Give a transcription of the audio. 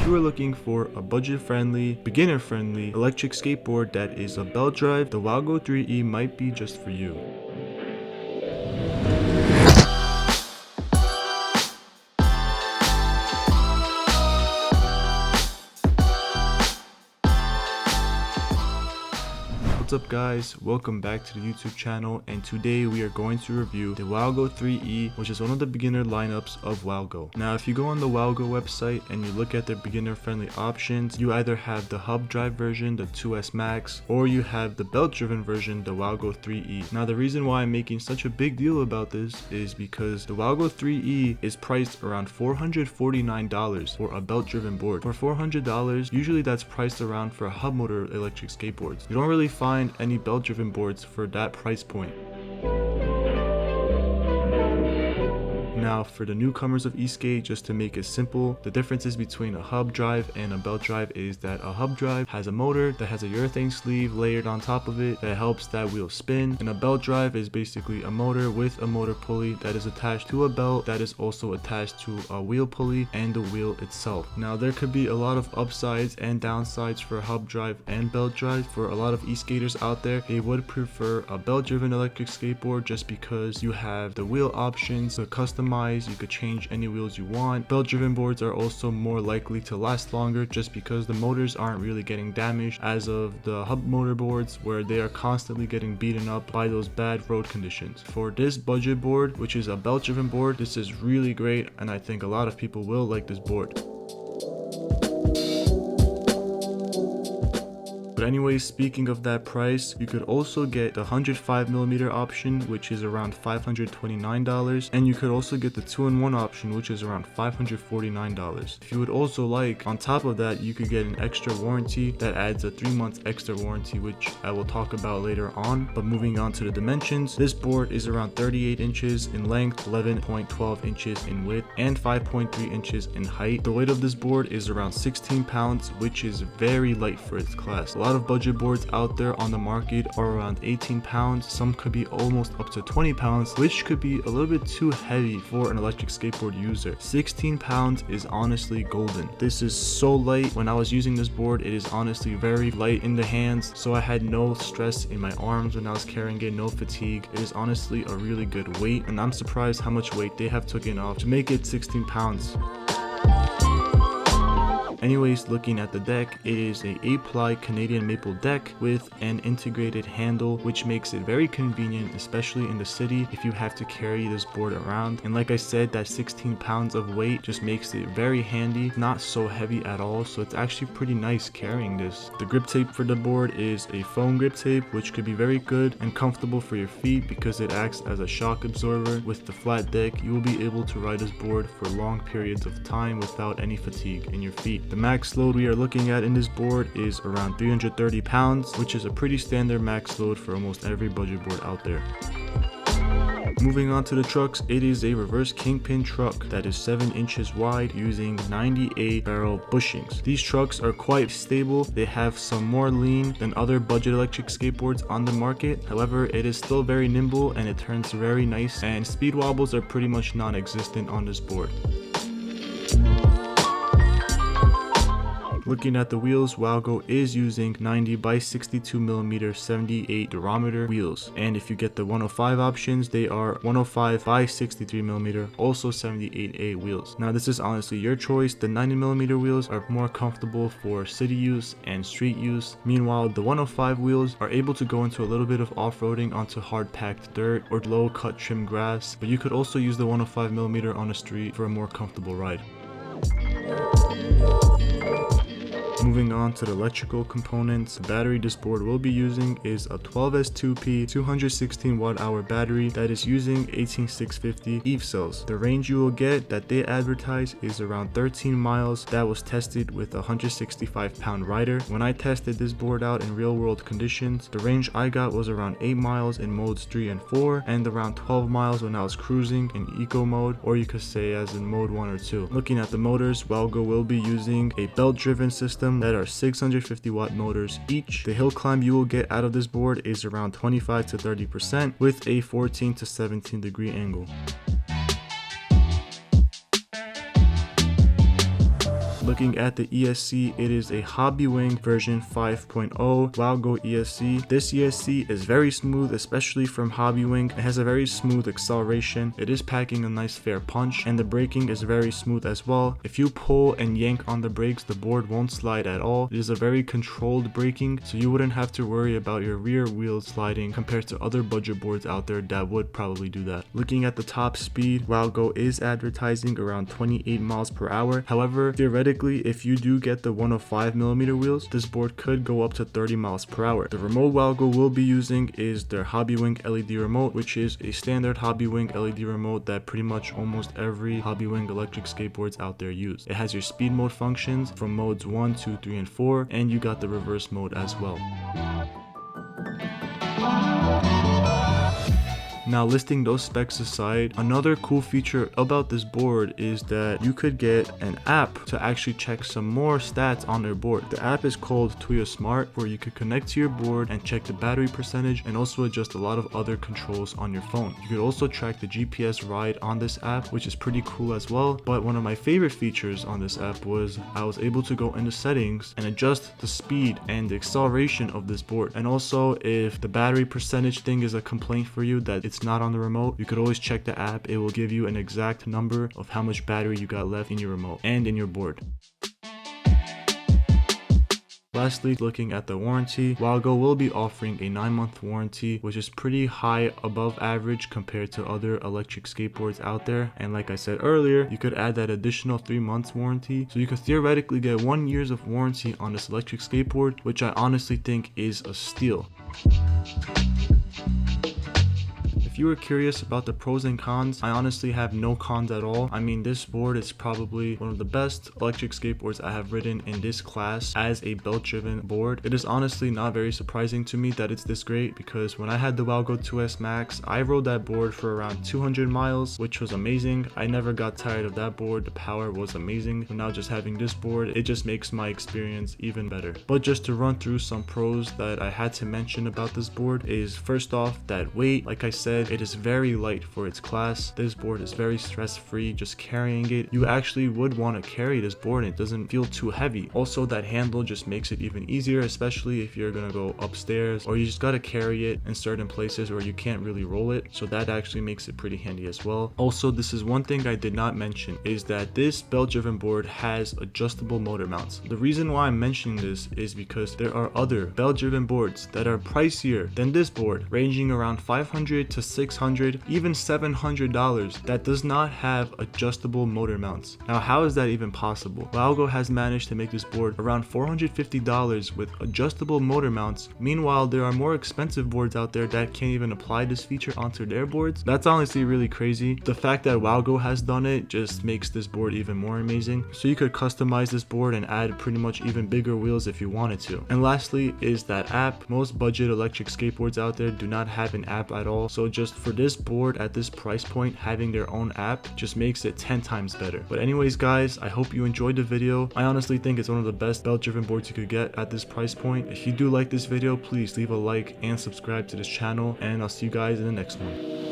you are looking for a budget-friendly, beginner-friendly electric skateboard that is a belt drive, the Wowgo 3E might be just for you. What's up guys, welcome back to the YouTube channel, and today we are going to review the Wowgo 3E, which is one of the beginner lineups of Wowgo. Now if you go on the Wowgo website and you look at their beginner friendly options, you either have the hub drive version, the 2S Max, or you have the belt driven version, the Wowgo 3E. Now the reason why I'm making such a big deal about this is because the Wowgo 3E is priced around $449 for a belt driven board. For $400, usually that's priced around for hub motor electric skateboards. You don't really find any belt driven boards for that price point. Now for the newcomers of eSkate, just to make it simple, the differences between a hub drive and a belt drive is that a hub drive has a motor that has a urethane sleeve layered on top of it that helps that wheel spin, and a belt drive is basically a motor with a motor pulley that is attached to a belt that is also attached to a wheel pulley and the wheel itself. Now there could be a lot of upsides and downsides for hub drive and belt drive. For a lot of e-skaters out there, they would prefer a belt driven electric skateboard just because you have the wheel options to customize. You could change any wheels you want. Belt driven boards are also more likely to last longer just because the motors aren't really getting damaged as of the hub motor boards, where they are constantly getting beaten up by those bad road conditions. For this budget board, which is a belt driven board, this is really great, and I think a lot of people will like this board. But anyways, speaking of that price, you could also get the 105mm option, which is around $529, and you could also get the 2-in-1 option, which is around $549. If you would also like, on top of that, you could get an extra warranty that adds a 3-month extra warranty, which I will talk about later on. But moving on to the dimensions, this board is around 38 inches in length, 11.12 inches in width, and 5.3 inches in height. The weight of this board is around 16 pounds, which is very light for its class. A lot of budget boards out there on the market are around 18 pounds, some could be almost up to 20 pounds, which could be a little bit too heavy for an electric skateboard user. 16 pounds is honestly golden. This is so light. When I was using this board, it is honestly very light in the hands, so I had no stress in my arms when I was carrying it, no fatigue. It is honestly a really good weight, and I'm surprised how much weight they have taken off to make it 16 pounds. Anyways, looking at the deck, it is a 8-ply Canadian maple deck with an integrated handle, which makes it very convenient, especially in the city if you have to carry this board around. And like I said, that 16 pounds of weight just makes it very handy, not so heavy at all, so it's actually pretty nice carrying this. The grip tape for the board is a foam grip tape, which could be very good and comfortable for your feet because it acts as a shock absorber. With the flat deck, you will be able to ride this board for long periods of time without any fatigue in your feet. The max load we are looking at in this board is around 330 pounds, which is a pretty standard max load for almost every budget board out there. Moving on to the trucks, it is a reverse kingpin truck that is 7 inches wide using 98 barrel bushings. These trucks are quite stable. They have some more lean than other budget electric skateboards on the market. However, it is still very nimble and it turns very nice, and speed wobbles are pretty much non-existent on this board. Looking at the wheels, Wowgo is using 90 by 62mm 78 durometer wheels, and if you get the 105 options, they are 105 by 63mm, also 78A wheels. Now this is honestly your choice. The 90mm wheels are more comfortable for city use and street use. Meanwhile, the 105 wheels are able to go into a little bit of off-roading onto hard packed dirt or low cut trim grass, but you could also use the 105mm on the street for a more comfortable ride. Moving on to the electrical components, the battery this board will be using is a 12S2P 216 watt-hour battery that is using 18650 EVE cells. The range you will get that they advertise is around 13 miles. That was tested with a 165-pound rider. When I tested this board out in real-world conditions, the range I got was around 8 miles in modes 3 and 4 and around 12 miles when I was cruising in eco mode, or you could say as in mode 1 or 2. Looking at the motors, Wowgo will be using a belt-driven system that are 650 watt motors each. The hill climb you will get out of this board is around 25 to 30% with a 14 to 17 degree angle. Looking at the ESC, it is a Hobby Wing version 5.0 Wowgo ESC. This ESC is very smooth, especially from Hobby Wing. It has a very smooth acceleration. It is packing a nice fair punch, and the braking is very smooth as well. If you pull and yank on the brakes, the board won't slide at all. It is a very controlled braking, so you wouldn't have to worry about your rear wheels sliding compared to other budget boards out there that would probably do that. Looking at the top speed, Wowgo is advertising around 28 miles per hour. However, theoretically, if you do get the 105mm wheels, this board could go up to 30 miles per hour. The remote Wowgo will be using is their Hobby Wing LED remote, which is a standard Hobby Wing LED remote that pretty much almost every Hobby Wing electric skateboards out there use. It has your speed mode functions from modes 1, 2, 3, and 4, and you got the reverse mode as well. Now, listing those specs aside, another cool feature about this board is that you could get an app to actually check some more stats on their board. The app is called Tuya Smart, where you could connect to your board and check the battery percentage and also adjust a lot of other controls on your phone. You could also track the GPS ride on this app, which is pretty cool as well. But one of my favorite features on this app was I was able to go into settings and adjust the speed and the acceleration of this board. And also, if the battery percentage thing is a complaint for you that it's not on the remote, you could always check the app. It will give you an exact number of how much battery you got left in your remote and in your board. Lastly, looking at the warranty, Wowgo will be offering a 9-month warranty, which is pretty high above average compared to other electric skateboards out there. And like I said earlier, you could add that additional 3 months warranty, so you could theoretically get 1 year of warranty on this electric skateboard, which I honestly think is a steal. If you were curious about the pros and cons, I honestly have no cons at all. I mean, this board is probably one of the best electric skateboards I have ridden in this class as a belt-driven board. It is honestly not very surprising to me that it's this great, because when I had the Wowgo 2S Max, I rode that board for around 200 miles, which was amazing. I never got tired of that board. The power was amazing. So now just having this board, it just makes my experience even better. But just to run through some pros that I had to mention about this board is, first off, that weight. Like I said, it is very light for its class. This board is very stress-free. Just carrying it, you actually would want to carry this board and it doesn't feel too heavy. Also, that handle just makes it even easier, especially if you're gonna go upstairs or you just gotta carry it in certain places where you can't really roll it. So that actually makes it pretty handy as well. Also, this is one thing I did not mention, is that this belt-driven board has adjustable motor mounts. The reason why I'm mentioning this is because there are other belt-driven boards that are pricier than this board, ranging around $500 to $600, even $700, that does not have adjustable motor mounts. Now, how is that even possible? Wowgo has managed to make this board around $450 with adjustable motor mounts. Meanwhile, there are more expensive boards out there that can't even apply this feature onto their boards. That's honestly really crazy. The fact that Wowgo has done it just makes this board even more amazing. So you could customize this board and add pretty much even bigger wheels if you wanted to. And lastly is that app. Most budget electric skateboards out there do not have an app at all. So just for this board at this price point, having their own app just makes it 10 times better. But anyways, guys, I hope you enjoyed the video. I honestly think it's one of the best belt-driven boards you could get at this price point. If you do like this video, please leave a like and subscribe to this channel, and I'll see you guys in the next one.